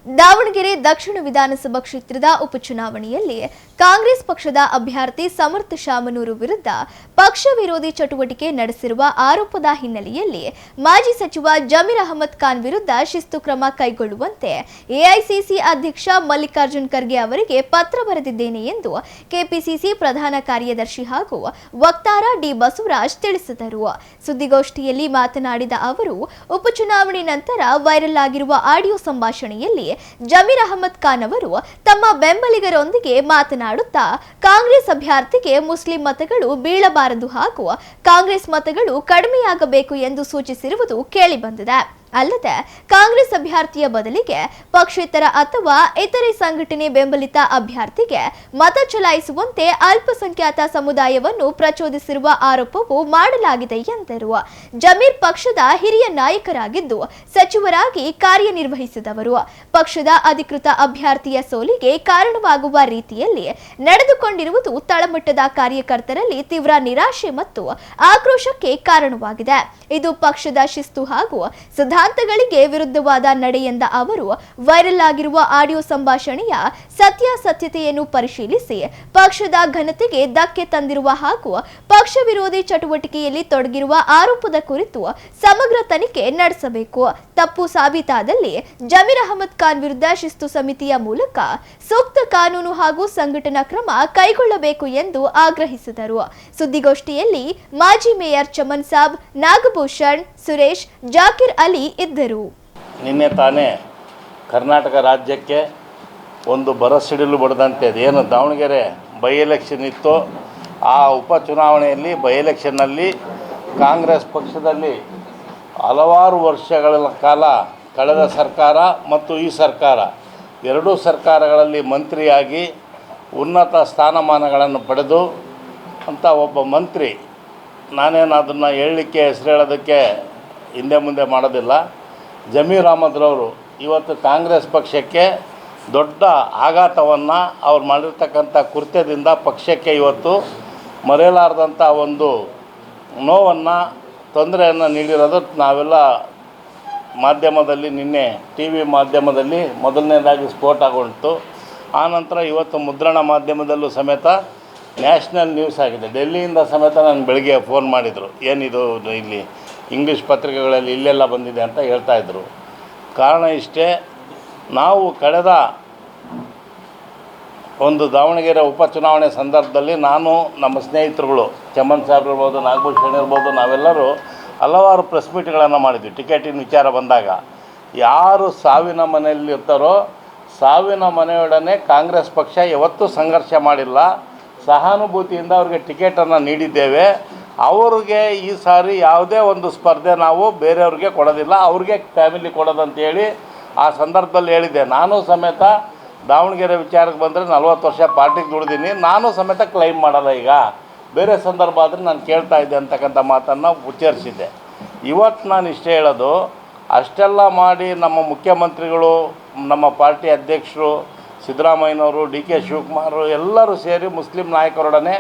ದಾವಣಗೆರೆ ದಕ್ಷಿಣ ವಿಧಾನಸಭಾ ಕ್ಷೇತ್ರದ ಉಪಚುನಾವಣೆಯಲ್ಲಿ ಕಾಂಗ್ರೆಸ್ ಪಕ್ಷದ ಅಭ್ಯರ್ಥಿ ಸಮರ್ಥ ಶಾಮನೂರು ವಿರುದ್ಧ ಪಕ್ಷ ವಿರೋಧಿ ಚಟುವಟಿಕೆ ನಡೆಸಿರುವ ಆರೋಪದ ಹಿನ್ನೆಲೆಯಲ್ಲಿ ಮಾಜಿ ಸಚಿವ ಜಮೀರ್ ಅಹಮದ್ ಖಾನ್ ವಿರುದ್ಧ ಶಿಸ್ತು ಕ್ರಮ ಕೈಗೊಳ್ಳುವಂತೆ ಎಐಸಿಸಿ ಅಧ್ಯಕ್ಷ ಮಲ್ಲಿಕಾರ್ಜುನ್ ಖರ್ಗೆ ಅವರಿಗೆ ಪತ್ರ ಬರೆದಿದ್ದೇನೆ ಎಂದು ಕೆಪಿಸಿಸಿ ಪ್ರಧಾನ ಕಾರ್ಯದರ್ಶಿ ಹಾಗೂ ವಕ್ತಾರ ಡಿ ಬಸವರಾಜ್ ತಿಳಿಸಿದರು. ಸುದ್ದಿಗೋಷ್ಠಿಯಲ್ಲಿ ಮಾತನಾಡಿದ ಅವರು, ಉಪಚುನಾವಣೆ ನಂತರ ವೈರಲ್ ಆಗಿರುವ ಆಡಿಯೋ ಸಂಭಾಷಣೆಯಲ್ಲಿ ಜಮೀರ್ ಅಹಮದ್ ಖಾನ್ ಅವರು ತಮ್ಮ ಬೆಂಬಲಿಗರೊಂದಿಗೆ ಮಾತನಾಡುತ್ತಾ ಕಾಂಗ್ರೆಸ್ ಅಭ್ಯರ್ಥಿಗೆ ಮುಸ್ಲಿಂ ಮತಗಳು ಬೀಳಬಾರದು ಹಾಗೂ ಕಾಂಗ್ರೆಸ್ ಮತಗಳು ಕಡಿಮೆಯಾಗಬೇಕು ಎಂದು ಸೂಚಿಸಿರುವುದು ಕೇಳಿಬಂದಿದೆ. ಅಲ್ಲದೆ ಕಾಂಗ್ರೆಸ್ ಅಭ್ಯರ್ಥಿಯ ಬದಲಿಗೆ ಪಕ್ಷೇತರ ಅಥವಾ ಇತರೆ ಸಂಘಟನೆ ಬೆಂಬಲಿತ ಅಭ್ಯರ್ಥಿಗೆ ಮತ ಚಲಾಯಿಸುವಂತೆ ಅಲ್ಪಸಂಖ್ಯಾತ ಸಮುದಾಯವನ್ನು ಪ್ರಚೋದಿಸಿರುವ ಆರೋಪವು ಮಾಡಲಾಗಿದೆ ಎಂದರು. ಜಮೀರ್ ಪಕ್ಷದ ಹಿರಿಯ ನಾಯಕರಾಗಿದ್ದು ಸಚಿವರಾಗಿ ಕಾರ್ಯನಿರ್ವಹಿಸಿದವರು. ಪಕ್ಷದ ಅಧಿಕೃತ ಅಭ್ಯರ್ಥಿಯ ಸೋಲಿಗೆ ಕಾರಣವಾಗುವ ರೀತಿಯಲ್ಲಿ ನಡೆದುಕೊಂಡಿರುವುದು ತಳಮಟ್ಟದ ಕಾರ್ಯಕರ್ತರಲ್ಲಿ ತೀವ್ರ ನಿರಾಶೆ ಮತ್ತು ಆಕ್ರೋಶಕ್ಕೆ ಕಾರಣವಾಗಿದೆ. ಇದು ಪಕ್ಷದ ಶಿಸ್ತು ಹಾಗೂ ಸಿದ್ಧಾಂತಗಳಿಗೆ ವಿರುದ್ಧವಾದ ನಡೆ ಎಂದ ಅವರು, ವೈರಲ್ ಆಗಿರುವ ಆಡಿಯೋ ಸಂಭಾಷಣೆಯ ಸತ್ಯಾಸತ್ಯತೆಯನ್ನು ಪರಿಶೀಲಿಸಿ ಪಕ್ಷದ ಘನತೆಗೆ ಧಕ್ಕೆ ತಂದಿರುವ ಹಾಗೂ ಪಕ್ಷ ವಿರೋಧಿ ಚಟುವಟಿಕೆಯಲ್ಲಿ ತೊಡಗಿರುವ ಆರೋಪದ ಕುರಿತು ಸಮಗ್ರ ತನಿಖೆ ನಡೆಸಬೇಕು. ತಪ್ಪು ಸಾಬೀತಾದಲ್ಲಿ ಜಮೀರ್ ಅಹಮದ್ ಖಾನ್ ವಿರುದ್ಧ ಶಿಸ್ತು ಸಮಿತಿಯ ಮೂಲಕ ಸೂಕ್ತ ಕಾನೂನು ಹಾಗೂ ಸಂಘಟನಾ ಕ್ರಮ ಕೈಗೊಳ್ಳಬೇಕು ಎಂದು ಆಗ್ರಹಿಸಿದರು. ಸುದ್ದಿಗೋಷ್ಠಿಯಲ್ಲಿ ಮಾಜಿ ಮೇಯರ್ ಚಮನ್ ಸಾಬ್, ನಾಗಭೂಷಣ್, ಸುರೇಶ್, ಜಾಕಿರ್ ಅಲಿ ಇದ್ದರು. ನಿನ್ನೆ ತಾನೇ ಕರ್ನಾಟಕ ರಾಜ್ಯಕ್ಕೆ ಒಂದು ಬರಸಿಡಿಲು ಬಡದಂತೆ ಏನು ದಾವಣಗೆರೆ ಬೈ ಎಲೆಕ್ಷನ್ ಇತ್ತು, ಆ ಉಪಚುನಾವಣೆಯಲ್ಲಿ ಬೈ ಎಲೆಕ್ಷನ್ನಲ್ಲಿ ಕಾಂಗ್ರೆಸ್ ಪಕ್ಷದಲ್ಲಿ ಹಲವಾರು ವರ್ಷಗಳ ಕಾಲ ಕಳೆದ ಸರ್ಕಾರ ಮತ್ತು ಈ ಸರ್ಕಾರ ಎರಡೂ ಸರ್ಕಾರಗಳಲ್ಲಿ ಮಂತ್ರಿಯಾಗಿ ಉನ್ನತ ಸ್ಥಾನಮಾನಗಳನ್ನು ಪಡೆದು ಅಂಥ ಒಬ್ಬ ಮಂತ್ರಿ, ನಾನೇನು ಅದನ್ನು ಹೇಳಲಿಕ್ಕೆ ಹೆಸರು ಹೇಳೋದಕ್ಕೆ ಹಿಂದೆ ಮುಂದೆ ಮಾಡೋದಿಲ್ಲ, ಜಮೀರ್ ಅಹಮದ್ರವರು ಇವತ್ತು ಕಾಂಗ್ರೆಸ್ ಪಕ್ಷಕ್ಕೆ ದೊಡ್ಡ ಆಘಾತವನ್ನು ಅವ್ರು ಮಾಡಿರ್ತಕ್ಕಂಥ ಕೃತ್ಯದಿಂದ ಪಕ್ಷಕ್ಕೆ ಇವತ್ತು ಮರೆಯಲಾರದಂಥ ಒಂದು ನೋವನ್ನು, ತೊಂದರೆಯನ್ನು ನೀಡಿರೋದು ನಾವೆಲ್ಲ ಮಾಧ್ಯಮದಲ್ಲಿ ನಿನ್ನೆ ಟಿ ವಿ ಮಾಧ್ಯಮದಲ್ಲಿ ಮೊದಲನೇದಾಗಿ ಸ್ಫೋಟ ಆಗೋಯಿತು. ಆನಂತರ ಇವತ್ತು ಮುದ್ರಣ ಮಾಧ್ಯಮದಲ್ಲೂ ಸಮೇತ ನ್ಯಾಷನಲ್ ನ್ಯೂಸ್ ಆಗಿದೆ. ಡೆಲ್ಲಿಯಿಂದ ಸಮೇತ ನಾನು ಬೆಳಗ್ಗೆ ಫೋನ್ ಮಾಡಿದರು, ಏನಿದು ಇಲ್ಲಿ ಇಂಗ್ಲೀಷ್ ಪತ್ರಿಕೆಗಳಲ್ಲಿ ಇಲ್ಲೆಲ್ಲ ಬಂದಿದೆ ಅಂತ ಹೇಳ್ತಾಯಿದ್ರು. ಕಾರಣ ಇಷ್ಟೇ, ನಾವು ಕಳೆದ ಒಂದು ದಾವಣಗೆರೆ ಉಪಚುನಾವಣೆ ಸಂದರ್ಭದಲ್ಲಿ ನಾನು, ನಮ್ಮ ಸ್ನೇಹಿತರುಗಳು ಚಮನ್ ಸಾಹೇಬ್ ಇರ್ಬೋದು, ನಾಗಭೂಷಣ್ ಇರ್ಬೋದು, ನಾವೆಲ್ಲರೂ ಹಲವಾರು ಪ್ರೆಸ್ ಮೀಟ್ಗಳನ್ನು ಮಾಡಿದ್ವಿ. ಟಿಕೆಟಿನ ವಿಚಾರ ಬಂದಾಗ ಯಾರು ಸಾವಿನ ಮನೆಯಲ್ಲಿ ಇರ್ತಾರೋ ಸಾವಿನ ಮನೆಯೊಡನೆ ಕಾಂಗ್ರೆಸ್ ಪಕ್ಷ ಯಾವತ್ತೂ ಸಂಘರ್ಷ ಮಾಡಿಲ್ಲ. ಸಹಾನುಭೂತಿಯಿಂದ ಅವ್ರಿಗೆ ಟಿಕೆಟನ್ನು ನೀಡಿದ್ದೇವೆ. ಅವ್ರಿಗೆ ಈ ಸಾರಿ ಯಾವುದೇ ಒಂದು ಸ್ಪರ್ಧೆ ನಾವು ಬೇರೆಯವ್ರಿಗೆ ಕೊಡೋದಿಲ್ಲ, ಅವ್ರಿಗೆ ಫ್ಯಾಮಿಲಿ ಕೊಡೋದಂತೇಳಿ ಆ ಸಂದರ್ಭದಲ್ಲಿ ಹೇಳಿದ್ದೆ. ನಾನು ಸಮೇತ ದಾವಣಗೆರೆ ವಿಚಾರಕ್ಕೆ ಬಂದರೆ 40 ವರ್ಷ ಪಾರ್ಟಿಗೆ ದುಡಿದೀನಿ, ನಾನು ಸಮೇತ ಕ್ಲೈಮ್ ಮಾಡಲ್ಲ. ಈಗ ಬೇರೆ ಸಂದರ್ಭ ಆದರೆ ನಾನು ಕೇಳ್ತಾ ಇದ್ದೆ ಅಂತಕ್ಕಂಥ ಮಾತನ್ನು ಉಚ್ಚರಿಸಿದ್ದೆ. ಇವತ್ತು ನಾನು ಇಷ್ಟೇ ಹೇಳೋದು, ಅಷ್ಟೆಲ್ಲ ಮಾಡಿ ನಮ್ಮ ಮುಖ್ಯಮಂತ್ರಿಗಳು, ನಮ್ಮ ಪಾರ್ಟಿ ಅಧ್ಯಕ್ಷರು ಸಿದ್ದರಾಮಯ್ಯನವರು, ಡಿ ಕೆ ಶಿವಕುಮಾರ್ ಎಲ್ಲರೂ ಸೇರಿ ಮುಸ್ಲಿಂ ನಾಯಕರೊಡನೆ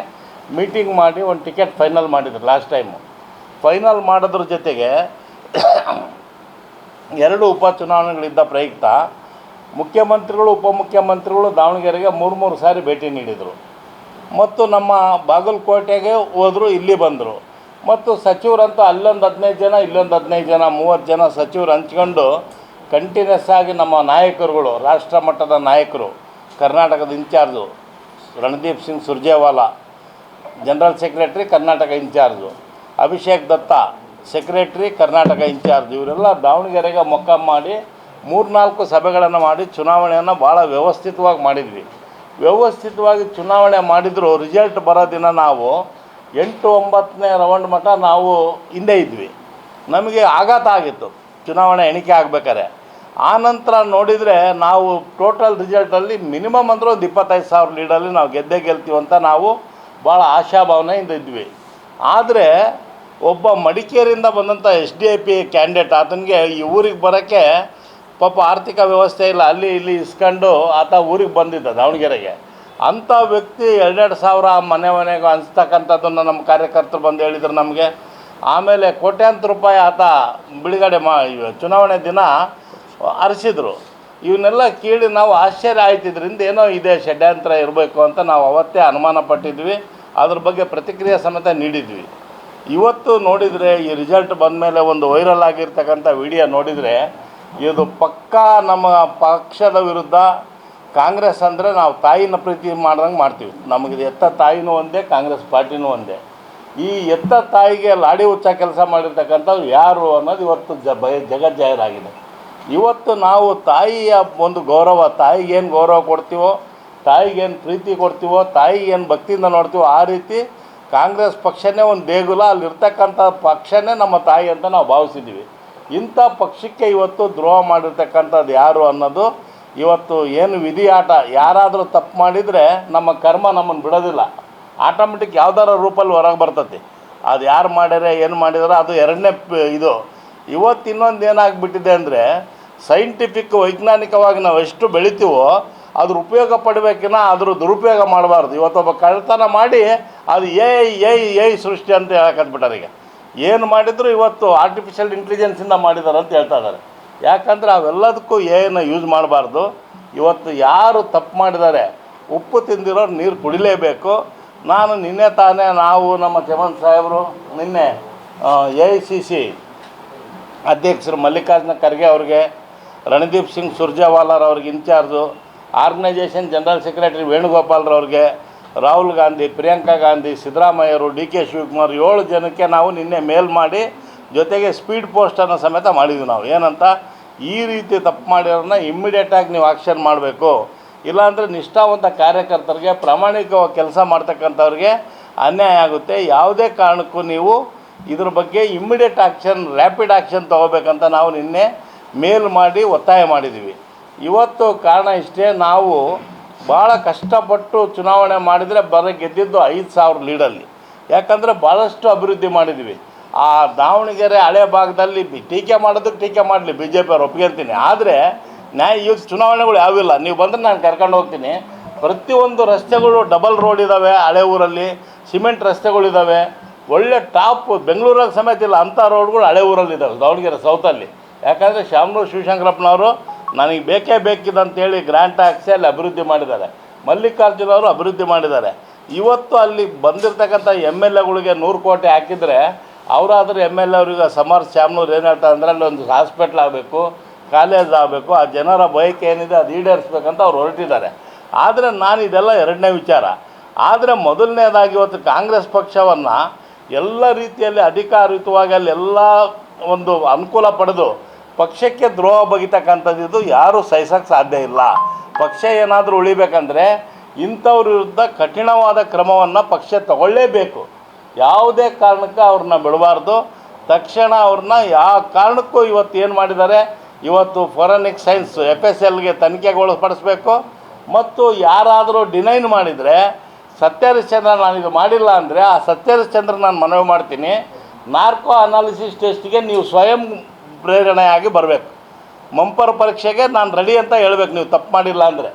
ಮೀಟಿಂಗ್ ಮಾಡಿ ಒಂದು ಟಿಕೆಟ್ ಫೈನಲ್ ಮಾಡಿದ್ರು. ಲಾಸ್ಟ್ ಟೈಮು ಫೈನಲ್ ಮಾಡೋದ್ರ ಜೊತೆಗೆ 2 ಉಪಚುನಾವಣೆಗಳಿದ್ದ ಪ್ರಯುಕ್ತ ಮುಖ್ಯಮಂತ್ರಿಗಳು ಉಪಮುಖ್ಯಮಂತ್ರಿಗಳು ದಾವಣಗೆರೆಗೆ 3 ಸಾರಿ ಭೇಟಿ ನೀಡಿದರು ಮತ್ತು ನಮ್ಮ ಬಾಗಲಕೋಟೆಗೆ ಹೋದರು, ಇಲ್ಲಿ ಬಂದರು. ಮತ್ತು ಸಚಿವರಂತೂ ಅಲ್ಲೊಂದು 15 ಜನ, ಇಲ್ಲೊಂದು 15 ಜನ, 30 ಜನ ಸಚಿವರು ಹಂಚ್ಕೊಂಡು ಕಂಟಿನ್ಯೂಸ್ ಆಗಿ ನಮ್ಮ ನಾಯಕರುಗಳು, ರಾಷ್ಟ್ರ ಮಟ್ಟದ ನಾಯಕರು, ಕರ್ನಾಟಕದ incharge Randeep Singh Surjewala, general secretary Karnataka incharge, Abhishek Dutta secretary Karnataka incharge, ಇವರೆಲ್ಲ ದಾವಣಗೆರೆಗೆ ಮೊಕ್ಕಾಂ ಮಾಡಿ 3-4 ಸಭೆಗಳನ್ನು ಮಾಡಿ ಚುನಾವಣೆಯನ್ನು ಭಾಳ ವ್ಯವಸ್ಥಿತವಾಗಿ ಮಾಡಿದ್ವಿ. ವ್ಯವಸ್ಥಿತವಾಗಿ ಚುನಾವಣೆ ಮಾಡಿದರೂ ರಿಸಲ್ಟ್ ಬರೋ ದಿನ ನಾವು 8-9ನೇ ರೌಂಡ್ ಮಟ್ಟ ನಾವು ಹಿಂದೆ ಇದ್ವಿ. ನಮಗೆ ಆಘಾತ ಆಗಿತ್ತು ಚುನಾವಣೆ ಎಣಿಕೆ ಆಗಬೇಕಾದ್ರೆ. ಆನಂತರ ನೋಡಿದರೆ ನಾವು ಟೋಟಲ್ ರಿಸಲ್ಟಲ್ಲಿ ಮಿನಿಮಮ್ ಅಂದರೆ ಒಂದು 25,000 ಲೀಡಲ್ಲಿ ನಾವು ಗೆಲ್ತೀವಿ ಅಂತ ನಾವು ಭಾಳ ಆಶಾಭಾವನೆಯಿಂದ ಇದ್ವಿ. ಆದರೆ ಒಬ್ಬ ಮಡಿಕೇರಿಯಿಂದ ಬಂದಂಥ SDIP ಕ್ಯಾಂಡಿಡೇಟ್, ಆತನಿಗೆ ಈ ಊರಿಗೆ ಬರೋಕ್ಕೆ ಪಾಪ ಆರ್ಥಿಕ ವ್ಯವಸ್ಥೆ ಇಲ್ಲ, ಅಲ್ಲಿ ಇಲ್ಲಿ ಇಸ್ಕೊಂಡು ಆತ ಊರಿಗೆ ಬಂದಿದ್ದ ದಾವಣಗೆರೆಗೆ. ಅಂಥ ವ್ಯಕ್ತಿ 2,000 ಮನೆಗೆ ಹಂಚ್ತಕ್ಕಂಥದ್ದನ್ನು ನಮ್ಮ ಕಾರ್ಯಕರ್ತರು ಬಂದು ಹೇಳಿದರು ನಮಗೆ. ಆಮೇಲೆ ಕೋಟ್ಯಾಂತರ ರೂಪಾಯಿ ಆತ ಬಿಡುಗಡೆ ಚುನಾವಣೆ ದಿನ ಹರಿಸಿದ್ರು. ಇವನ್ನೆಲ್ಲ ಕೇಳಿ ನಾವು ಆಶ್ಚರ್ಯ ಆಯ್ತಿದ್ರಿಂದ ಏನೋ ಇದೆ ಷಡ್ಯಂತ್ರ ಇರಬೇಕು ಅಂತ ನಾವು ಅವತ್ತೇ ಅನುಮಾನ ಪಟ್ಟಿದ್ವಿ. ಅದ್ರ ಬಗ್ಗೆ ಪ್ರತಿಕ್ರಿಯೆ ಸಮೇತ ನೀಡಿದ್ವಿ. ಇವತ್ತು ನೋಡಿದರೆ ಈ ರಿಸಲ್ಟ್ ಬಂದ ಮೇಲೆ ಒಂದು ವೈರಲ್ ಆಗಿರ್ತಕ್ಕಂಥ ವಿಡಿಯೋ ನೋಡಿದರೆ ಇದು ಪಕ್ಕಾ ನಮ್ಮ ಪಕ್ಷದ ವಿರುದ್ಧ. ಕಾಂಗ್ರೆಸ್ ಅಂದರೆ ನಾವು ತಾಯಿನ ಪ್ರೀತಿ ಮಾಡ್ದಂಗೆ ಮಾಡ್ತೀವಿ. ನಮಗೆ ಎತ್ತ ತಾಯಿನೂ ಒಂದೇ, ಕಾಂಗ್ರೆಸ್ ಪಾರ್ಟಿನೂ ಒಂದೇ. ಈ ಎತ್ತ ತಾಯಿಗೆ ಲಾಡಿ ಹುಚ್ಚ ಕೆಲಸ ಮಾಡಿರ್ತಕ್ಕಂಥವ್ರು ಯಾರು ಅನ್ನೋದು ಇವತ್ತು ಜಗಜ್ಜಾಹೀರಾಗಿದೆ. ಇವತ್ತು ನಾವು ತಾಯಿಯ ಒಂದು ಗೌರವ, ತಾಯಿಗೇನು ಗೌರವ ಕೊಡ್ತೀವೋ, ತಾಯಿಗೇನು ಪ್ರೀತಿ ಕೊಡ್ತೀವೋ, ತಾಯಿಗೇನು ಭಕ್ತಿಯಿಂದ ನೋಡ್ತೀವೋ, ಆ ರೀತಿ ಕಾಂಗ್ರೆಸ್ ಪಕ್ಷನೇ ಒಂದು ದೇಗುಲ, ಅಲ್ಲಿರ್ತಕ್ಕಂಥ ಪಕ್ಷನೇ ನಮ್ಮ ತಾಯಿ ಅಂತ ನಾವು ಭಾವಿಸಿದ್ದೀವಿ. ಇಂಥ ಪಕ್ಷಕ್ಕೆ ಇವತ್ತು ದ್ರೋಹ ಮಾಡಿರ್ತಕ್ಕಂಥದ್ದು ಯಾರು ಅನ್ನೋದು ಇವತ್ತು ಏನು ವಿಧಿ ಆಟ. ಯಾರಾದರೂ ತಪ್ಪು ಮಾಡಿದರೆ ನಮ್ಮ ಕರ್ಮ ನಮ್ಮನ್ನು ಬಿಡೋದಿಲ್ಲ. ಆಟೋಮೆಟಿಕ್ ಯಾವ್ದಾರ ರೂಪಲ್ಲಿ ಹೊರಗೆ ಬರ್ತೈತಿ. ಅದು ಯಾರು ಮಾಡ್ಯಾರೆ, ಏನು ಮಾಡಿದಾರೆ, ಅದು ಎರಡನೇ ಇದು. ಇವತ್ತು ಇನ್ನೊಂದು ಏನಾಗ್ಬಿಟ್ಟಿದೆ ಅಂದರೆ, ಸೈಂಟಿಫಿಕ್ ವೈಜ್ಞಾನಿಕವಾಗಿ ನಾವು ಎಷ್ಟು ಬೆಳಿತೀವೋ ಅದ್ರ ಉಪಯೋಗ ಪಡಬೇಕಿನ್ನ ಅದ್ರ ದುರುಪಯೋಗ ಮಾಡಬಾರ್ದು. ಇವತ್ತೊಬ್ಬ ಕಳ್ತನ ಮಾಡಿ ಅದು ಏ ಸೃಷ್ಟಿ ಅಂತ ಹೇಳಕತ್ಬಿಟ್ಟಾರೆ. ಈಗ ಏನು ಮಾಡಿದ್ರು ಇವತ್ತು ಆರ್ಟಿಫಿಷಿಯಲ್ ಇಂಟೆಲಿಜೆನ್ಸಿಂದ ಮಾಡಿದ್ದಾರೆ ಅಂತ ಹೇಳ್ತಾ ಇದ್ದಾರೆ. ಯಾಕಂದರೆ ಅವೆಲ್ಲದಕ್ಕೂ ಏನು ಯೂಸ್ ಮಾಡಬಾರ್ದು. ಇವತ್ತು ಯಾರು ತಪ್ಪು ಮಾಡಿದ್ದಾರೆ, ಉಪ್ಪು ತಿಂದಿರೋರು ನೀರು ಕುಡಿಲೇಬೇಕು. ನಾನು ನಿನ್ನೆ ತಾನೇ ನಾವು ನಮ್ಮ ಚಮನ್ ಸಾಹೇಬರು ನಿನ್ನೆ AICC ಅಧ್ಯಕ್ಷರು ಮಲ್ಲಿಕಾರ್ಜುನ ಖರ್ಗೆ ಅವ್ರಿಗೆ, ರಣದೀಪ್ ಸಿಂಗ್ ಸುರ್ಜೇವಾಲಾರ್ ಅವ್ರಿಗೆ ಇನ್ಚಾರ್ಜು, ಆರ್ಗನೈಜೇಷನ್ ಜನರಲ್ ಸೆಕ್ರೆಟರಿ ವೇಣುಗೋಪಾಲ್ರವ್ರಿಗೆ, ರಾಹುಲ್ ಗಾಂಧಿ, ಪ್ರಿಯಾಂಕಾ ಗಾಂಧಿ, ಸಿದ್ದರಾಮಯ್ಯರು, DK ಶಿವಕುಮಾರ್ 7 ಜನಕ್ಕೆ ನಾವು ನಿನ್ನೆ ಮೇಲ್ ಮಾಡಿ ಜೊತೆಗೆ ಸ್ಪೀಡ್ ಪೋಸ್ಟನ್ನು ಸಮೇತ ಮಾಡಿದ್ವಿ. ನಾವು ಏನಂತ, ಈ ರೀತಿ ತಪ್ಪು ಮಾಡಿರೋರನ್ನ ಇಮ್ಮಿಡಿಯೇಟಾಗಿ ನೀವು ಆಕ್ಷನ್ ಮಾಡಬೇಕು. ಇಲ್ಲಾಂದರೆ ನಿಷ್ಠಾವಂತ ಕಾರ್ಯಕರ್ತರಿಗೆ, ಪ್ರಾಮಾಣಿಕವಾಗಿ ಕೆಲಸ ಮಾಡ್ತಕ್ಕಂಥವ್ರಿಗೆ ಅನ್ಯಾಯ ಆಗುತ್ತೆ. ಯಾವುದೇ ಕಾರಣಕ್ಕೂ ನೀವು ಇದ್ರ ಬಗ್ಗೆ ಇಮ್ಮಿಡಿಯೇಟ್ ಆಕ್ಷನ್, ರ್ಯಾಪಿಡ್ ಆಕ್ಷನ್ ತೊಗೋಬೇಕಂತ ನಾವು ನಿನ್ನೆ ಮೇಲ್ ಮಾಡಿ ಒತ್ತಾಯ ಮಾಡಿದ್ದೀವಿ. ಇವತ್ತು ಕಾರಣ ಇಷ್ಟೇ, ನಾವು ಭಾಳ ಕಷ್ಟಪಟ್ಟು ಚುನಾವಣೆ ಮಾಡಿದರೆ ಗೆದ್ದಿದ್ದು 5,000 ಲೀಡಲ್ಲಿ. ಯಾಕಂದರೆ ಭಾಳಷ್ಟು ಅಭಿವೃದ್ಧಿ ಮಾಡಿದ್ವಿ. ಆ ದಾವಣಗೆರೆ ಹಳೆ ಭಾಗದಲ್ಲಿ ಟೀಕೆ ಮಾಡೋದಕ್ಕೆ ಟೀಕೆ ಮಾಡಲಿ, BJP ಅವ್ರು ಒಪ್ಕೊಂತೀನಿ. ಆದರೆ ಈಗ ಚುನಾವಣೆಗಳು ಯಾವಿಲ್ಲ. ನೀವು ಬಂದರೆ ನಾನು ಕರ್ಕೊಂಡು ಹೋಗ್ತೀನಿ. ಪ್ರತಿಯೊಂದು ರಸ್ತೆಗಳು ಡಬಲ್ ರೋಡ್ ಇದ್ದಾವೆ, ಹಳೆ ಊರಲ್ಲಿ ಸಿಮೆಂಟ್ ರಸ್ತೆಗಳಿದ್ದಾವೆ, ಒಳ್ಳೆ ಟಾಪ್. ಬೆಂಗಳೂರಲ್ಲಿ ಸಮೇತ ಇಲ್ಲ ಅಂಥ ರೋಡ್ಗಳು ಹಳೆ ಊರಲ್ಲಿದ್ದಾವೆ, ದಾವಣಗೆರೆ ಸೌತಲ್ಲಿ. ಯಾಕಂದರೆ ಶಾಮನೂರು ಶಿವಶಂಕರಪ್ಪನವರು ನನಗೆ ಬೇಕೇ ಬೇಕಿದಂತೇಳಿ ಗ್ರ್ಯಾಂಟ್ ಹಾಕ್ಸಿ ಅಲ್ಲಿ ಅಭಿವೃದ್ಧಿ ಮಾಡಿದ್ದಾರೆ. ಮಲ್ಲಿಕಾರ್ಜುನ ಅವರು ಅಭಿವೃದ್ಧಿ ಮಾಡಿದ್ದಾರೆ. ಇವತ್ತು ಅಲ್ಲಿ ಬಂದಿರತಕ್ಕಂಥ MLAಗಳಿಗೆ 100 ಕೋಟಿ ಹಾಕಿದರೆ, ಅವರಾದರೂ MLA ಅವ್ರಿಗೆ ಶಾಮನೂರು ಏನು ಹೇಳ್ತಾರೆ ಅಂದರೆ, ಅಲ್ಲಿ ಒಂದು ಹಾಸ್ಪಿಟ್ಲ್ ಆಗಬೇಕು, ಕಾಲೇಜ್ ಆಗಬೇಕು, ಆ ಜನರ ಬಯಕೆ ಏನಿದೆ ಅದು ಈಡೇರಿಸ್ಬೇಕಂತ ಅವ್ರು ಹೊರಟಿದ್ದಾರೆ. ಆದರೆ ನಾನು ಇದೆಲ್ಲ ಎರಡನೇ ವಿಚಾರ. ಆದರೆ ಮೊದಲನೇದಾಗಿ ಇವತ್ತು ಕಾಂಗ್ರೆಸ್ ಪಕ್ಷವನ್ನು ಎಲ್ಲ ರೀತಿಯಲ್ಲಿ ಅಧಿಕಾರಯುತವಾಗಿ ಅಲ್ಲೆಲ್ಲ ಒಂದು ಅನುಕೂಲ ಪಡೆದು ಪಕ್ಷಕ್ಕೆ ದ್ರೋಹ ಬಗೆತಕ್ಕಂಥದ್ದು ಯಾರೂ ಸಹಿಸೋಕ್ಕೆ ಸಾಧ್ಯ ಇಲ್ಲ. ಪಕ್ಷ ಏನಾದರೂ ಉಳಿಬೇಕಂದ್ರೆ ಇಂಥವ್ರ ವಿರುದ್ಧ ಕಠಿಣವಾದ ಕ್ರಮವನ್ನು ಪಕ್ಷ ತಗೊಳ್ಳೇಬೇಕು. ಯಾವುದೇ ಕಾರಣಕ್ಕೆ ಅವ್ರನ್ನ ಬಿಡಬಾರ್ದು. ತಕ್ಷಣ ಅವ್ರನ್ನ ಯಾವ ಕಾರಣಕ್ಕೂ ಇವತ್ತು ಏನು ಮಾಡಿದ್ದಾರೆ, ಇವತ್ತು ಫೋರೆನ್ಸಿಕ್ ಸೈನ್ಸ್ FSLಗೆ ತನಿಖೆಗೊಳಪಡಿಸ್ಬೇಕು. ಮತ್ತು ಯಾರಾದರೂ ಡಿನೈನ್ ಮಾಡಿದರೆ, ಸತ್ಯಹರಿಶ್ಚಂದ್ರ ನಾನು ಇದು ಮಾಡಿಲ್ಲ ಅಂದರೆ, ಆ ಸತ್ಯಹರಿಶ್ಚಂದ್ರ ನಾನು ಮನವಿ ಮಾಡ್ತೀನಿ, ನಾರ್ಕೋ ಅನಾಲಿಸಿಸ್ ಟೆಸ್ಟ್ಗೆ ನೀವು ಸ್ವಯಂ ಪ್ರೇರಣೆಯಾಗಿ ಬರಬೇಕು. ಮಂಪರ್ ಪರೀಕ್ಷೆಗೆ ನಾನು ರೆಡಿ ಅಂತ ಹೇಳಬೇಕು, ನೀವು ತಪ್ಪು ಮಾಡಿಲ್ಲ ಅಂದರೆ.